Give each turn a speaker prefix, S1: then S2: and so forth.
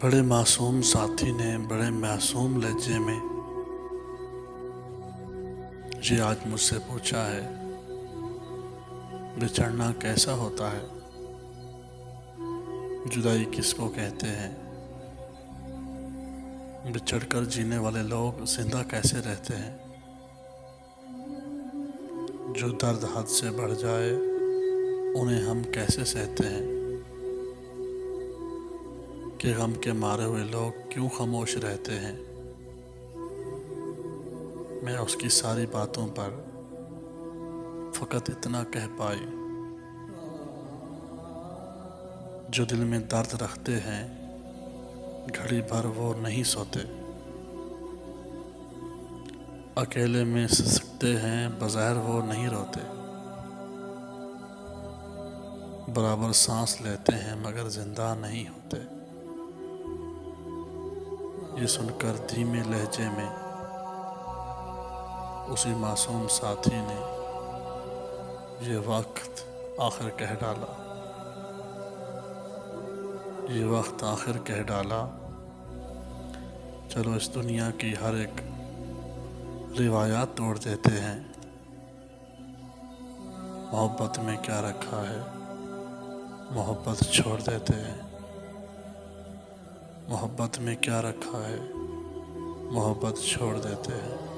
S1: بڑے معصوم ساتھی نے بڑے معصوم لہجے میں یہ آج مجھ سے پوچھا ہے، بچھڑنا کیسا ہوتا ہے؟ جدائی کس کو کہتے ہیں؟ بچھڑ کر جینے والے لوگ زندہ کیسے رہتے ہیں؟ جو درد حد سے بڑھ جائے انہیں ہم کیسے سہتے ہیں؟ کہ غم کے مارے ہوئے لوگ کیوں خاموش رہتے ہیں؟ میں اس کی ساری باتوں پر فقط اتنا کہہ پائی، جو دل میں درد رکھتے ہیں گھڑی بھر وہ نہیں سوتے، اکیلے میں سسکتے ہیں بظاہر وہ نہیں روتے، برابر سانس لیتے ہیں مگر زندہ نہیں ہوتے۔ یہ سن کر دھیمے لہجے میں اسی معصوم ساتھی نے یہ وقت آخر کہہ ڈالا، یہ وقت آخر کہہ ڈالا، چلو اس دنیا کی ہر ایک روایات توڑ دیتے ہیں، محبت میں کیا رکھا ہے محبت چھوڑ دیتے ہیں، محبت میں کیا رکھا ہے محبت چھوڑ دیتے ہیں۔